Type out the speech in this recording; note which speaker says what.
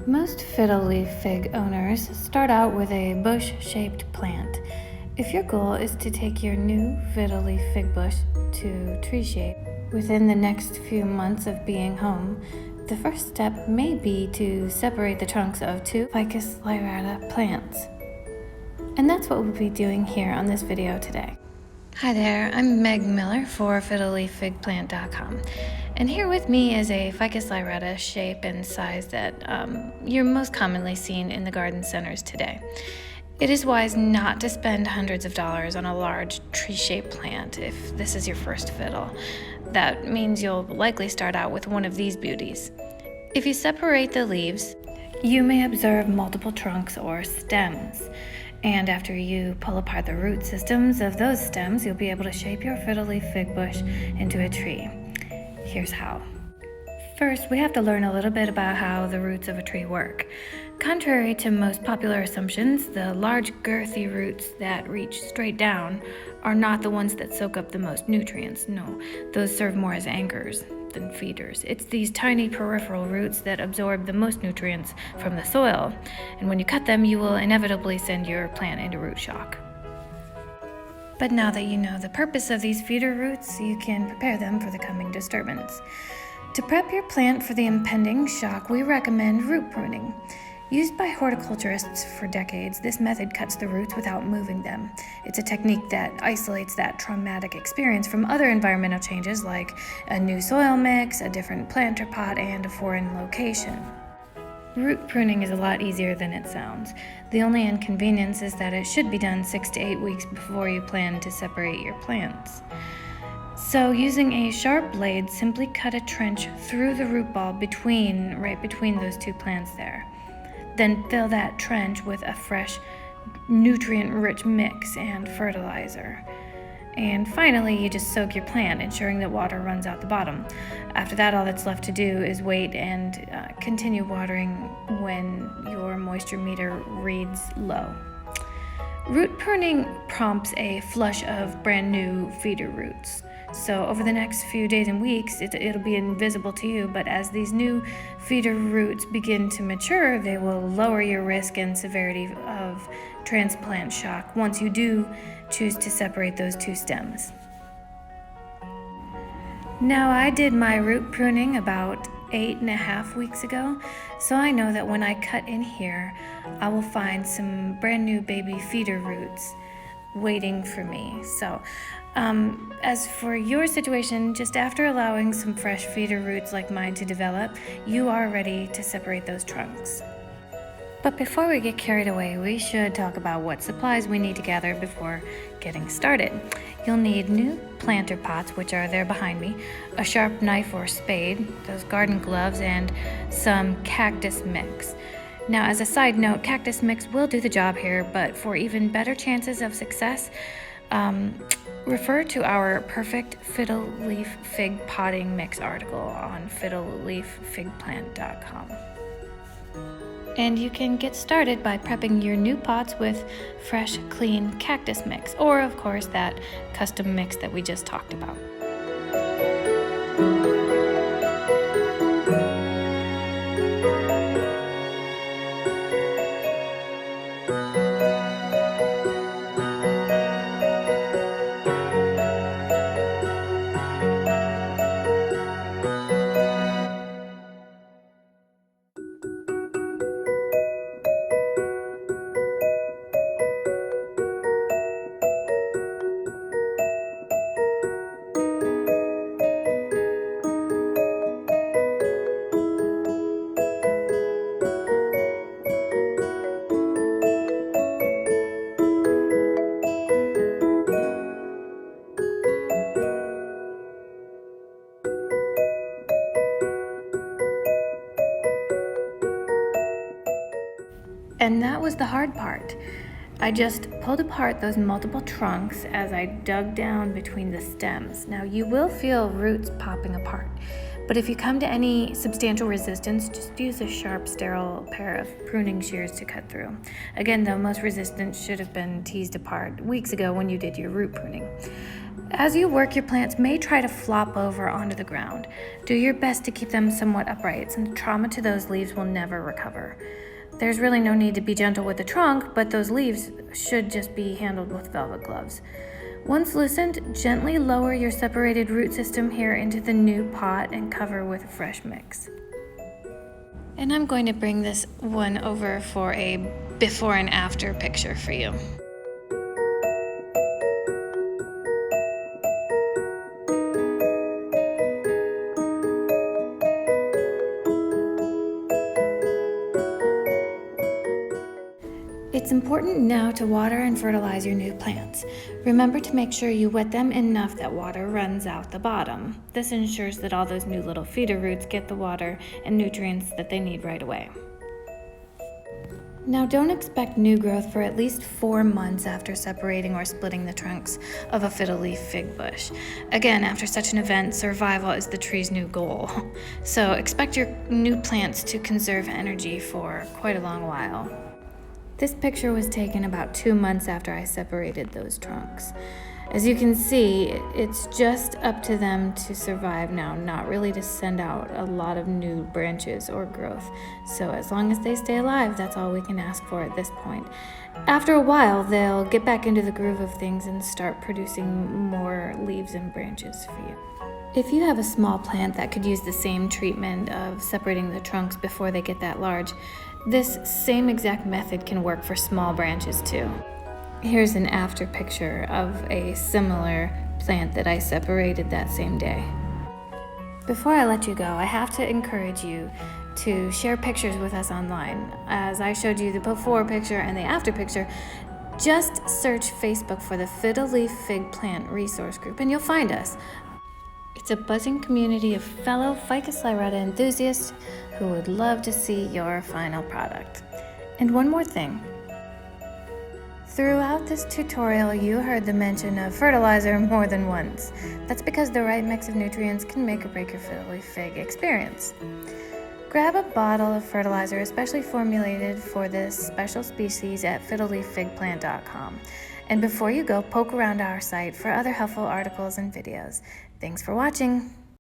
Speaker 1: Most fiddle leaf fig owners start out with a bush-shaped plant. If your goal is to take your new fiddle leaf fig bush to tree shape within the next few months of being home, the first step may be to separate the trunks of two Ficus Lyrata plants. And that's what we'll be doing here on this video today. Hi there, I'm Meg Miller for FiddleLeafFigPlant.com, and here with me is a Ficus Lyrata shape and size that you're most commonly seen in the garden centers today. It is wise not to spend hundreds of dollars on a large tree-shaped plant if this is your first fiddle. That means you'll likely start out with one of these beauties. If you separate the leaves, you may observe multiple trunks or stems. And after you pull apart the root systems of those stems, you'll be able to shape your fiddle leaf fig bush into a tree. Here's how. First, we have to learn a little bit about how the roots of a tree work. Contrary to most popular assumptions, the large girthy roots that reach straight down are not the ones that soak up the most nutrients. No, those serve more as anchors than feeders. It's these tiny peripheral roots that absorb the most nutrients from the soil, and when you cut them, you will inevitably send your plant into root shock. But now that you know the purpose of these feeder roots, you can prepare them for the coming disturbance. To prep your plant for the impending shock, we recommend root pruning. Used by horticulturists for decades, this method cuts the roots without moving them. It's a technique that isolates that traumatic experience from other environmental changes like a new soil mix, a different planter pot, and a foreign location. Root pruning is a lot easier than it sounds. The only inconvenience is that it should be done 6 to 8 weeks before you plan to separate your plants. So using a sharp blade, simply cut a trench through the root ball right between those two plants there. Then fill that trench with a fresh, nutrient-rich mix and fertilizer. And finally, you just soak your plant, ensuring that water runs out the bottom. After that, all that's left to do is wait and continue watering when your moisture meter reads low. Root pruning prompts a flush of brand new feeder roots. So over the next few days and weeks, it'll be invisible to you, but as these new feeder roots begin to mature, they will lower your risk and severity of transplant shock once you do choose to separate those two stems. Now, I did my root pruning about 8.5 weeks ago, so I know that when I cut in here, I will find some brand new baby feeder roots waiting for me. So as for your situation, just after allowing some fresh feeder roots like mine to develop, you are ready to separate those trunks. But before we get carried away, we should talk about what supplies we need to gather before getting started. You'll need new planter pots, which are there behind me, a sharp knife or spade, those garden gloves, and some cactus mix. Now, as a side note, cactus mix will do the job here, but for even better chances of success, refer to our perfect fiddle leaf fig potting mix article on FiddleLeafFigPlant.com. And you can get started by prepping your new pots with fresh, clean cactus mix, or of course that custom mix that we just talked about. And that was the hard part. I just pulled apart those multiple trunks as I dug down between the stems. Now, you will feel roots popping apart, But if you come to any substantial resistance, just use a sharp, sterile pair of pruning shears to cut through. Again, though, most resistance should have been teased apart weeks ago when you did your root pruning. As you work, your plants may try to flop over onto the ground. Do your best to keep them somewhat upright, since trauma to those leaves will never recover. There's really no need to be gentle with the trunk, but those leaves should just be handled with velvet gloves. Once loosened, gently lower your separated root system here into the new pot and cover with a fresh mix. And I'm going to bring this one over for a before and after picture for you. It's important now to water and fertilize your new plants. Remember to make sure you wet them enough that water runs out the bottom. This ensures that all those new little feeder roots get the water and nutrients that they need right away. Now don't expect new growth for at least 4 months after separating or splitting the trunks of a fiddle leaf fig bush. Again, after such an event, survival is the tree's new goal. So expect your new plants to conserve energy for quite a long while. This picture was taken about 2 months after I separated those trunks. As you can see, it's just up to them to survive now, not really to send out a lot of new branches or growth. So as long as they stay alive, that's all we can ask for at this point. After a while, they'll get back into the groove of things and start producing more leaves and branches for you. If you have a small plant that could use the same treatment of separating the trunks before they get that large, this same exact method can work for small branches too. Here's an after picture of a similar plant that I separated that same day. Before I let you go, I have to encourage you to share pictures with us online. As I showed you the before picture and the after picture, just search Facebook for the Fiddle Leaf Fig Plant Resource Group and you'll find us. It's a buzzing community of fellow Ficus Lyrata enthusiasts who would love to see your final product. And one more thing. Throughout this tutorial, you heard the mention of fertilizer more than once. That's because the right mix of nutrients can make or break your fiddle leaf fig experience. Grab a bottle of fertilizer especially formulated for this special species at fiddleleaffigplant.com. And before you go, poke around our site for other helpful articles and videos. Thanks for watching.